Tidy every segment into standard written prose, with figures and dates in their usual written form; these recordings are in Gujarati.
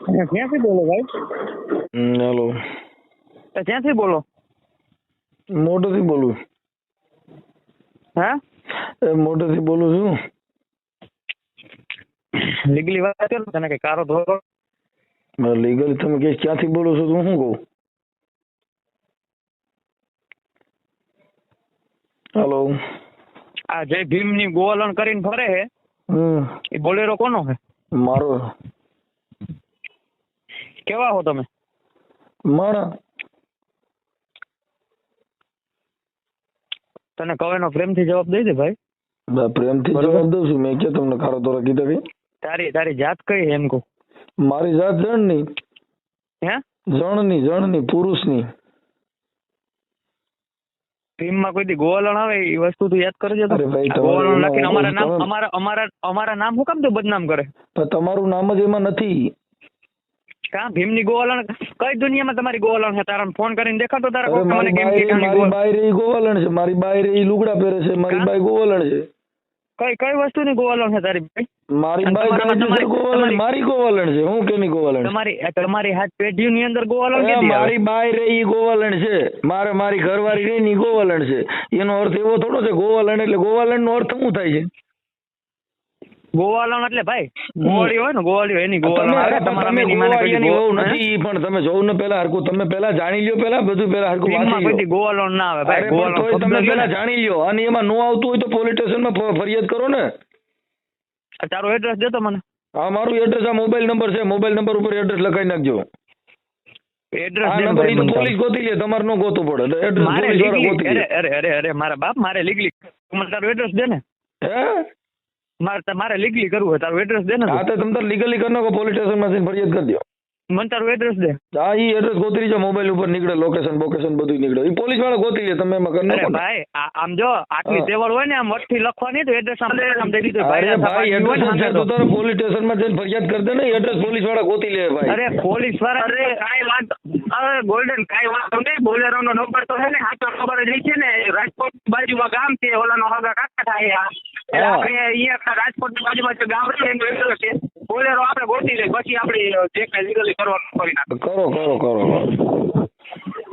ક્યાંથી બોલો ભાઈ? હેલો, ક્યાંથી બોલો? મોઢેથી બોલું. હા, મોઢેથી બોલું છું. લીગલી વાત કરો તને કઈ કારો ધોરો. લીગલ તમે કે ક્યાંથી બોલો છો? તો હું શું કહું? હેલો, આ જય ભીમ ની ગોવાલણ કરીને ફરે હે એ બોલેરો કોનો હે? મારો. કેવા હો તમે? મારા. તને કવેનો પ્રેમથી જવાબ દઈ દે ભાઈ. પ્રેમથી જવાબ દઉં છું. મેં કે તમને ખારો ધોરા કીધા કે તારી જાત કઈ એમ કહું? મારી જાત જણની. હે? જણની પુરુષની. ભીમમાં કોઈ દી ગોવાલણ આવે એ વસ્તુ તું યાદ કરજે તો. અરે ભાઈ, ગોવાલણ લખીને અમારા નામ હું કામ તો બદનામ કરે? પણ તમારું નામ જ એમાં નથી. કા ભીમની ગોવાલણ કઈ દુનિયામાં તમારી ગોવાલણ છે? તારા ફોન કરીને દેખાડતો તારા અરે કોક મને મારી કેમ કે મારી બાયરે ઈ ગોવાલણ છે. મારી બાયરે ઈ લુગડા પહેરે છે. મારી બાઈ ગોવાલણ છે. કઈ વસ્તુની ગોવાલણ છે તારી ભાઈ? મારી બાઈ કાયદેસર ગોવાલણ. મારી ગોવાલણ છે. હું કેની ગોવાલણ? તમારી હાથ પેઢીની અંદર ગોવાલણ કેદી આવે? મારી બાઈ રે ઈ ગોવાલણ છે. મારી ઘરવાળી રે ની ગોવાલણ છે. એનો અર્થ એવો થોડો છે. ગોવાલણ એટલે ગોવાલણ નો અર્થ શું થાય છે? ગોવાલણ એટલે ભાઈ ગોવાળી હોય ને, ગોવાળી હોય એની ગોવાલણ આવે. તમે ગોવાળિયાની વહુ નથી પણ તમે જોઉં ને પેલા હરકું તમે પેલા જાણી લ્યો. પેલા બધું પેલા હરકું વાંચી લ્યો. ગોવાલણ ના આવે ભાઈ. ગોવાલણ તમે પેલા જાણી લ્યો. અને એમાં નો આવતું હોય તો પોલીસ સ્ટેશનમાં ફરિયાદ કરો ને. તારું એડ્રેસ દેતો મને. હા, મારું એડ્રેસ આ મોબાઈલ નંબર છે. મોબાઈલ નંબર ઉપર એડ્રેસ લખાઈ નાખજો. એડ્રેસ આ નંબર ઈ તો પોલીસ ગોતી લે. તમારે નો ગોતવું પડે. એડ્રેસ પોલીસ વાળા ગોતી લે. અરે મારા બાપ, મારે લીગલી મને તારું એડ્રેસ દે ને. હે? મારે લીગલી કરવું હોય તારું એડ્રેસ દે ને. હા, તો તમે તાર લીગલી કરી નાખો. પોલીસ સ્ટેશનમાં જઈને ફરિયાદ કરી દો. મને તારું એડ્રેસ દે. હા, ઈ એડ્રેસ ગોતી લેજો. મોબાઈલ ઉપર નીકળે લોકેશન બધું નીકળે. ઈ પોલીસ વાળા ગોતી લે. તમે એમાં કરી નાખો. ભાઈ આમ જો આટલી તેવડ હોય ને આમ વટથી લખવાની તો એડ્રેસ આમ દઈ દીધું. અરે ભાઈ, એડ્રેસ છે તો તારે પોલીસ સ્ટેશનમાં જઈને ફરિયાદ કરી દે ને. એડ્રેસ પોલીસ વાળા ગોતી લે ભાઈ. અરે પોલીસ વાળા કાઈ વાત. અરે ગોલ્ડન કાઈ વાત નહીં. બોલેરો નો નંબર તો છે ને સાચો ખબર જ છે ને. રાજકોટ બાજુમાં ગામ છે. ઓલાનો હગા કાકા થાય. આપણે અહીંયા રાજકોટ બાજુમાં ગામ છે એનો એડ્રેસ છે. બોલેરો આપણે ગોતી લે પછી આપણે જે કઈ લીગલી કરવાનું કરી નાખો. કરો.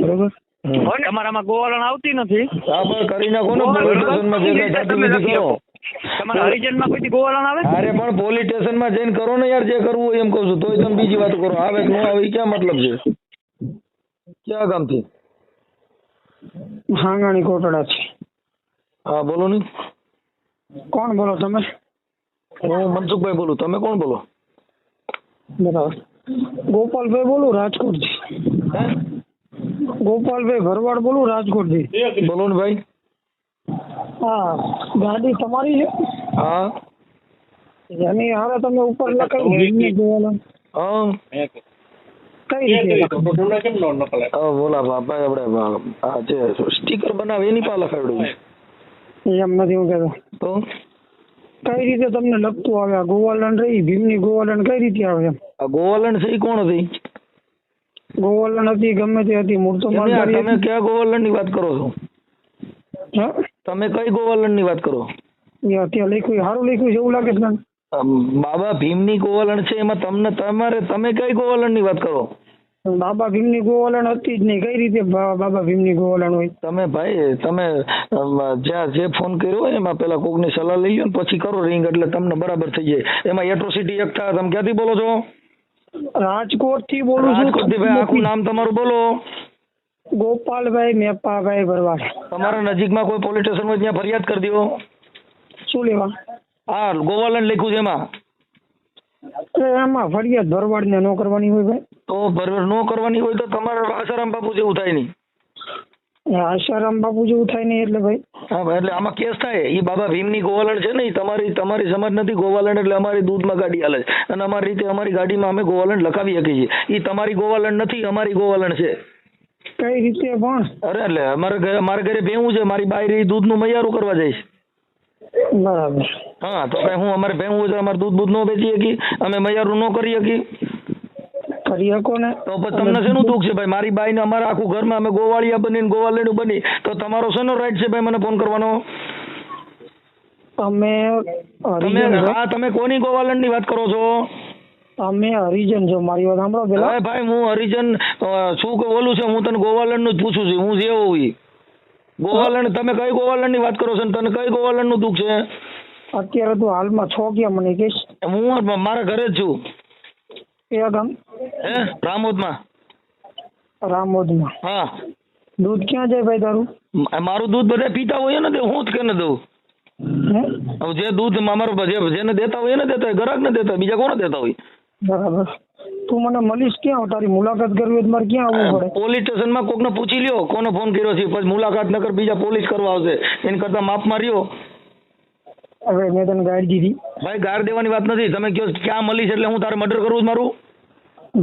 બરોબર. તમારામાં ગોવાલણ આવતી નથી. હા, પણ કરી નાખો ને. પોલીસ સ્ટેશનમાં જઈને થતું કરો. તમારા હરિજનમાં કોઈ ગોવાલણ આવે? અરે પણ પોલીસ સ્ટેશનમાં જઈને કરો ને યાર, જે કરવું હોય એમ કહું છું. તોય તમે બીજી વાત કરો. આવે કે ન આવે એ ક્યાં મતલબ છે? ક્યાં ગામથી? હાંગાણી કોટડા છે. હા, બોલો ને. કોણ બોલો તમે? હું મનસુખભાઈ બોલું. તમે કોણ બોલો? બરાબર. ગોપાલભાઈ બોલું રાજકોટથી. ગોપાલભાઈ ભરવાડ બોલું રાજકોટથી. બોલો ને ભાઈ. હા, ગાડી તમારી છે? હા. એની હારે તમે ઉપર લખાવી ગોવાલણ. હા. કઈ રીતે? બોલા બાપા, આપણે આ જે સ્ટીકર બનાવે એની પાસે લખાવડ્યું. એમ નથી હું કહેતો. તો કઈ રીતે તમને લગતું આવે? આ ગોવાલણ રહી ભીમની ગોવાલણ કઈ રીતે આવે? એમ આ ગોવાલણ છે એ કોણ હતી? ગોવાલણ હતી ગમે તે હતી. મૂળ તો તમે કયા ગોવાલણ ની વાત કરો છો? હા, તમે કઈ ગોવાલણ ની વાત કરો? ત્યાં લખ્યું સારું લખ્યું છે એવું લાગે છે. બાબા ભીમની ગોવાલણ છે એમાં તમે કઈ ગોવાલણ ની વાત કરો? બાબા ભીમની ગોવાલણ હતી જ નહીં. કઈ રીતે બાબા ભીમની ગોવાલણ હોય? તમે ભાઈ જ્યાં જે ફોન કર્યો હોય એમાં પેલા કોકની સલાહ લઈ લો ને પછી કરો રિંગ, એટલે તમને બરાબર થઈ જાય. એમાં એટ્રોસિટી એકઠા. તમે ક્યાંથી બોલો છો? રાજકોટ થી બોલું છું. રાજકોટ થી ભાઈ. આખું નામ તમારું બોલો. ગોપાલભાઈ મેપાભાઈ ભરવાડ. તમારા નજીકમાં કોઈ પોલીસ સ્ટેશન હોય ત્યાં ફરિયાદ કરી દો. શું લેવા? હા, ગોવાલણ લખ્યું છે એમાં. એમાં ફરિયાદ ભરવાડ ને નો કરવાની હોય ભાઈ. તો નો કરવાની હોય તો તમારે આસારામ બાપુ જેવું થાય નહીં. આસારામ બાપુ જેવું થાય નહીં એટલે ભાઈ. હા ભાઈ, એટલે આમાં કેસ થાય. એ બાબા ભીમની ગોવાલણ છે ને એ તમારી સમાજ નથી. ગોવાલણ એટલે અમારી દૂધમાં ગાડી હાલે છે અને અમારી રીતે અમારી ગાડીમાં અમે ગોવાલણ લખાવી શકીએ છીએ. એ તમારી ગોવાલણ નથી, અમારી ગોવાલણ છે. કઈ રીતે પણ? અરે એટલે મારા ઘરે ભેવું છે. મારી બાઈ દૂધનું મૈયારું કરવા જાય છે. બરાબર. હા, તો કઈ હું અમારે ભેવું છે, અમારે દૂધ નો વેચી શકીએ? અમે મૈયારું નો કરી શકીએ? કરી શકો ને. તો પછી તમને શેનું દુઃખ છે ભાઈ? મારી બાઈ ને અમારા આખું ઘરમાં અમે ગોવાળિયા બનીને ગોવાલણ બની તો તમારો શેનો રાઈટ છે ભાઈ મને ફોન કરવાનો? તમે કોની ગોવાલણ ની વાત કરો છો? અમે હરિજન છો, મારી વાત સાંભળો પેલા. હવે ભાઈ હું હરિજન શું ઓલું છે, હું તને ગોવાલણ નું જ પૂછું છું, હું જેવો હોય ગોવાલણ. તમે કઈ ગોવાલણ ની વાત કરો છો, તને કઈ ગોવાલણ નું દુઃખ છે? અત્યારે તું હાલમાં છો ક્યાં મને કહીશ? હું મારા ઘરે જ છું. કયા ગામ? રામોદમાં. રામોદમાં. હા. દૂધ ક્યાં જાય ભાઈ તારું? મારું દૂધ બધા પીતા હોય ને, હું જ કેને દઉં. હવે જે દૂધ અમારો જેને દેતા હોય ને દેતા હોય, ગ્રાહક ને દેતા હોય, બીજા કોને દેતા હોય? બરાબર. તું મને મળીશ ક્યાં? તારી મુલાકાત કરવી હોય તો મારે ક્યાં આવવું પડે? પોલીસ સ્ટેશનમાં કોકને પૂછી લ્યો કોને ફોન કર્યો છે, પછી મુલાકાત નકર બીજા પોલીસ કરવા આવશે. એની કરતા માપમાં રહ્યો. હવે મેં તને ગાઈડ દીધી. ભાઈ ગાર દેવાની વાત નથી. તમે કહો ક્યાં મળીશ એટલે હું તારે મર્ડર કરવું છે મારું?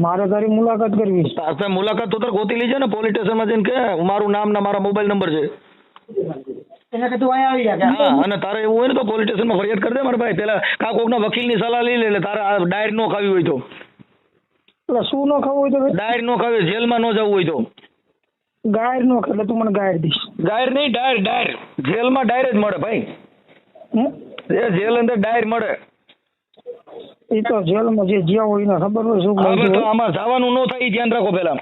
મારે તારી મુલાકાત કરવી. તારે મુલાકાત તો તારે ગોતી લીજે ને, પોલીસ સ્ટેશનમાં જઈને કે મારું નામ ને મારા મોબાઈલ નંબર છે. હા, અને તારે એવું હોય ને તો પોલીસ સ્ટેશનમાં ફરિયાદ કરી દે મારા ભાઈ. પેલા કા કોકના વકીલની સલાહ લઈ લે, એટલે તારે આ ડાયર નો ખાવી હોય તો. એટલે શું નો ખાવું હોય તો? ડાયર નો ખાવી, જેલમાં ન જવું હોય તો. ગાયર નો ખાય એટલે તું મને ગાયર દઈશ. ગાયર નહીં, ડાયર. ડાયર જેલમાં ડાયર જ મળે ભાઈ. એ જેલ અંદર ડાયર મળે. એ તો જેલમાં જે જ્યાં હોય ને ખબર હોય શું. હવે તો આમાં જવાનું ન થાય, ધ્યાન રાખો પેલા.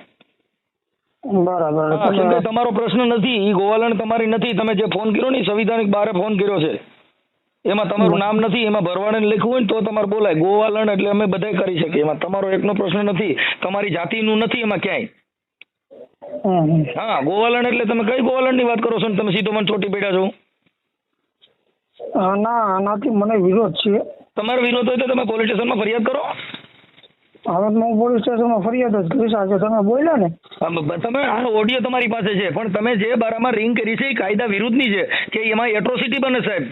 બરાબર. તમારો પ્રશ્ન નથી, ઈ ગોવાલણ તમારી નથી. તમે જે ફોન કર્યો ને સંવિધાનિક બારે ફોન કર્યો છે, એમાં તમારું નામ નથી. એમાં ભરવાડે લખ્યું હોય ને તો તમારે બોલાય. ગોવાલણ એટલે અમે બધાય કરી શકીએ. એમાં તમારો એકનો પ્રશ્ન નથી, તમારી જાતિનું નથી એમાં ક્યાંય. હા, ગોવાલણ એટલે તમે કઈ ગોવાલણ ની વાત કરો છો ને તમે સીધો મને ચોટી પડ્યા છો? ના, આનાથી મને વિરોધ છે. તમારો વિરોધ હોય તો તમે પોલીસ સ્ટેશનમાં ફરિયાદ કરો. હવે હું પોલીસ સ્ટેશનમાં ફરિયાદ જ કરીશ. આજે તમે બોલ્યા ને, તમે આ ઓડિયો તમારી પાસે છે, પણ તમે જે બારામાં રિંગ કરી છે એ કાયદા વિરુદ્ધની છે કે એમાં એટ્રોસિટી બને સાહેબ.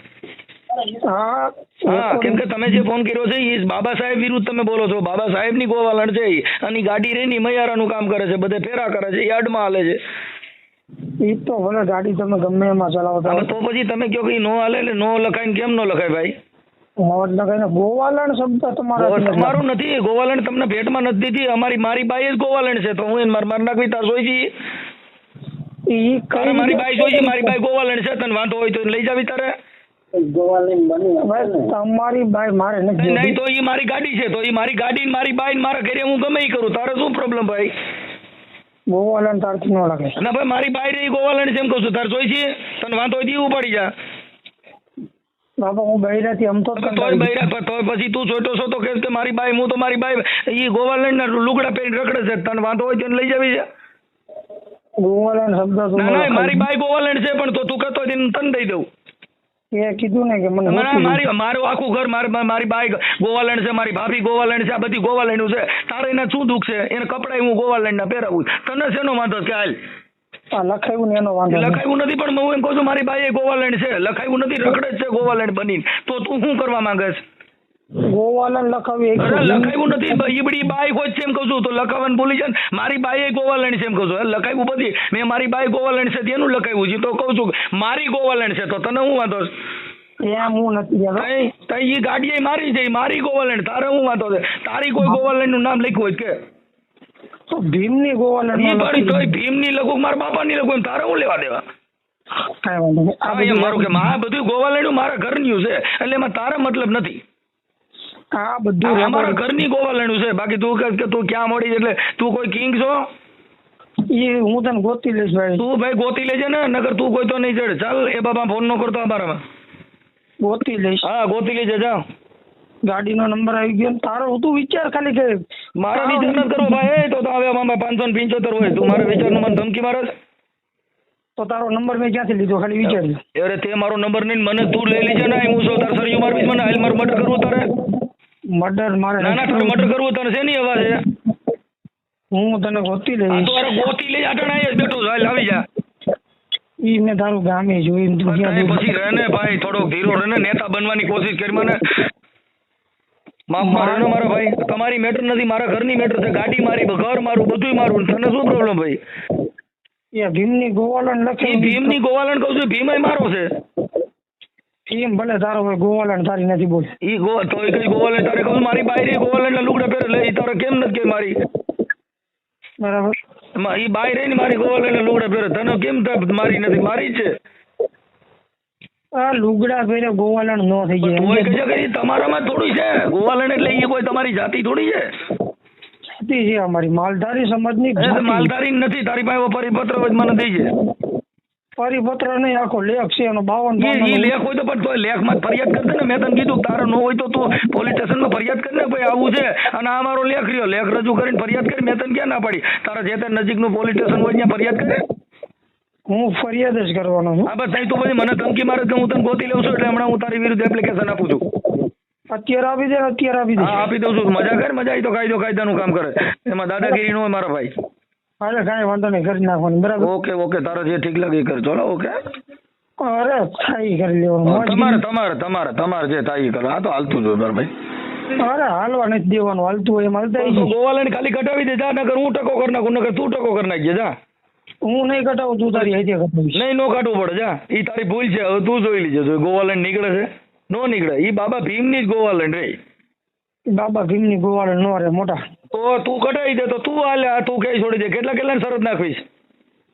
હા, કેમ કે તમે જે ફોન કર્યો છે એ બાબા સાહેબ વિરુદ્ધ તમે બોલો છો. બાબા સાહેબ ની ગોવાલણ છે અને ગાડી રેની મૈયારાનું કામ કરે છે, બધે ફેરા કરે છે, યાર્ડમાં હાલે છે. એ તો ભલે ગાડી તમે ગમે એમાં ચલાવતા તો પછી તમે કહો કે નો હાલે એટલે નો લખાય ને કેમ નો લખાય ભાઈ? ગોવાલણ શબ્દ તમારું નથી. ગોવાલણ તમને ભેટમાં નથી દીધી. મારી બાઈ જ ગોવાલણ છે, તો હું એને માર નાખવી તાર જોઈ છે. મારી બાઈ જોઈ છે, મારી બાઈ ગોવાલણ છે. તને વાંધો હોય તો લઈ જાવી તારે. તમારી બાઈ મારે નથી. નહીં તો એ મારી ગાડી છે, તો એ મારી ગાડી ને મારી બાઈ મારા ઘરે હું ગમે એ કરું. તારે શું પ્રોબ્લેમ ભાઈ? ગોવાલણ તારથી ન લાગે. ના ભાઈ, મારી બાઈ રહી ગોવાલણ છે એમ કહું છું. તારે જોઈ છે? તને વાંધો હોય તો ઉપાડી જા. બાપા હું બૈરાથી આમ તો પછી તું છોટો છો તો કે મારી બાઈ, હું તો મારી બાઈ ઈ ગોવાલણ ના લુગડા પહેરી રખડે છે. તને વાંધો હોય તો લઈ જાવી છે. ગોવાલણ શબ્દ ના, મારી બાઈ ગોવાલણ છે, પણ તો તું કહેતો તને દઈ દઉં. એ કીધું ને કે મને મારું આખું ઘર મારી બાઈ ગોવાલણ છે, મારી ભાભી ગોવાલણ છે, આ બધી ગોવાલણનું છે. તારે એના શું દુઃખ છે? એને કપડા હું ગોવાલણ ના પહેરાવું. તને શેનો વાંધો કે હાલ લખાયું ને એનો વાંધો? લખાયું નથી, પણ હું એમ કહું છું મારી બાઈ ગોવાલણ છે. લખાયું નથી, રખડે જ છે ગોવાલણ બનીને. તો તું શું કરવા માંગે છે? ગોવાલણ લખાવી લખાયું નથી. ઈબડી બાઈ હોય છે એમ કહું છું, તો લખાવાનું ભૂલી જાય. મારી બાઈ ગોવાલણ છે એમ કહું છું. લખાયું બધી મેં મારી બાઈ ગોવાલણ છે તેનું લખાયું છે, તો કહું છું મારી ગોવાલણ છે. તો તને શું વાંધો છે? એમ હું નથી. એ ગાડી મારી છે, મારી ગોવાલણ. તારે શું વાંધો છે? તારી કોઈ ગોવાલણ નું નામ લખ્યું હોય કે ભીમની ગોવાલણ? ભીમની લખું, મારા બાપાની લખું, તારે હું લેવા દેવા? કઈ વાંધો નહીં. મારું કે આ બધું ગોવાલણ મારા ઘરનું છે, એટલે એમાં તારા મતલબ નથી. આ બધું અમારા ઘરની ગોવાલણ છે. બાકી તું કે તું ક્યાં મળી એટલે તું કોઈ કિંગ છો? એ હું તને ગોતી લઈશ ભાઈ. તું ભાઈ ગોતી લેજે ને, નકર તું કોઈ તો નહીં ચડે. ચાલ એ બાબા ફોન નો કરતો અમારામાં. ગોતી લઈશ. હા, ગોતી લેજે. જાઓ. ગાડીનો નંબર આવી ગયો. તારો તું વિચાર ખાલી કે મારા વિચાર ન કરવો ભાઈ. તો હવે આમાં 575 હોય. તું મારા વિચારનું મને ધમકી મારે? તો તારો નંબર મેં ક્યાંથી લીધો? ખાલી વિચાર. અરે તે મારો નંબર નહીં, મને તું લઈ લેજે ને. હું સૌ તાર સરિયું મારવીશ મને. હાલ મારે મર્ડર કરવું તારે? મર્ડર મારે ના તારે મર્ડર કરવું તને શેની અવાજ છે? હું તને ગોતી લઈશ. તો અરે ગોતી લઈ આટણ આય બેઠો છું. હાલ આવી જા. ઈ મેં તારું ગામે જોઈને પછી રહે ને ભાઈ, થોડોક ધીરો રહે ને. નેતા બનવાની કોશિશ કરી મને. માફ રહે મારા ભાઈ. તમારી મેટર નથી, મારા ઘરની મેટર છે. ગાડી મારી, ઘર મારું, બધું મારું. તને શું પ્રોબ્લેમ ભાઈ? ભીમની ગોવાલણ લખી. ભીમની ગોવાલણ કહું છું. ભીમ મારો છે. ભીમ ભલે તારો હોય, ગોવાલણ તારી નથી. બોલ. ઈ તો કઈ ગોવાલણ તારે કહું? મારી બાઈ ગોવાલણ ના લુગડા પહેરે લે. તારે કેમ નથી કે મારી? બરાબર. ઈ બાઈ રહી ને મારી ગોવાલણ ના લુગડા પહેરે. તને કેમ મારી નથી? મારી છે. આ લુગડા પહેરે ગોવાલણ નો થઈ પણ તોય જાય કજે કે તમારામાં થોડી છે ગોવાલણ એટલે એ કોઈ તમારી જાતિ થોડી છે. જાતિ છે અમારી માલધારી સમાજની એ તો જાતિ. માલધારી નથી તારી પાસે એવો પરિપત્ર હોય તો મને દઈ છે. પરિપત્ર નહીં, આખો લેખ છે એનો 52 ઈ લેખ હોય તો પણ તોય લેખમાં જ ફરિયાદ કરજે ને. મેં તને કીધું તારે ન હોય તો તું પોલીસ સ્ટેશનમાં ફરિયાદ કરીને ભાઈ આવું છે અને આ મારો લેખ રહ્યો, લેખ રજૂ કરીને ફરિયાદ કરી. મેં તને ક્યાં ના પાડી? તારા જે તે નજીકનું પોલીસ સ્ટેશન હોય ત્યાં ફરિયાદ કરે. હું ફરિયાદ જ કરવાનો છું. હા બસ તઈ તું પછી મને ધમકી મારે કે હું તને ગોતી લઉં છું એટલે હમણાં હું તારી વિરુદ્ધ એપ્લિકેશન આપું છું. અત્યારે આપી દે, અત્યારે આપી દે. હા આપી દઉં છું. મજા કર, મજા આવી તો કાયદાનું કામ કરે. એમાં દાદાગીરી ન હોય મારા ભાઈ. અરે કાંઈ વાંધો નહીં, કરી નાખવાનું બરાબર. ઓકે ઓકે તારે જે ઠીક લાગે એ કર. ચલો ઓકે. અરે થાય કરી લેવાનું. તમારે જે થાય એ કરો. આ તો હાલતું જ હોય મારા ભાઈ. અરે હાલવા નથી દેવાનું, હાલતું હોય એમ હાલતા તો ગોવાલણ ખાલી કટાવી દે જા, નકર હું ટકો કરી નાખું, નકર તું ટકો કરી નાખજે જા. હું નહીં કટાવું, તું તારી હાથે કટાવીશ. નહીં નો કાઢવું પડે જા. ઈ તારી ભૂલ છે, હવે તું જોઈ લીજે. જો ગોવાલણ નીકળે છે નો નીકળે, ઈ બાબા ભીમની જ ગોવાલણ રે. બાબા ભીમની ગોવાળણ નો રે મોટા. તો તું કટાવી દે તો તું હાલે, આ તું કઈ છોડી દે. કેટલા શરત નાખવીશ?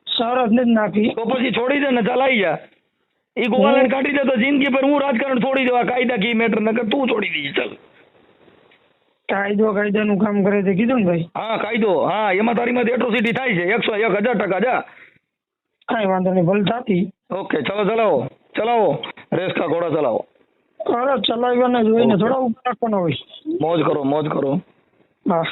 સરસ નથી નાખી. તો પછી છોડી દે ને, ચાલ આવી જા. ઈ ગોવાલણ કાઢી દે તો જિંદગી પર હું રાજકારણ છોડી દેવા, કાયદા કી મેટર નકર તું છોડી દીધી. ચાલ કાયદાનું કામ કરે તે કીધું ને ભાઈ. હા કાયદો, હા એમાં તારીમાંથી એટ્રોસિટી થાય છે 101,000% જા. કાંઈ વાંધો નહીં, ભલે થતી. ઓકે ચલો ચલાવો રેસકા ઘોડા ચલાવો. અરે ચલાવ્યાને જોઈને થોડા ઉપર રાખવાના હોય. મોજ કરો. હા.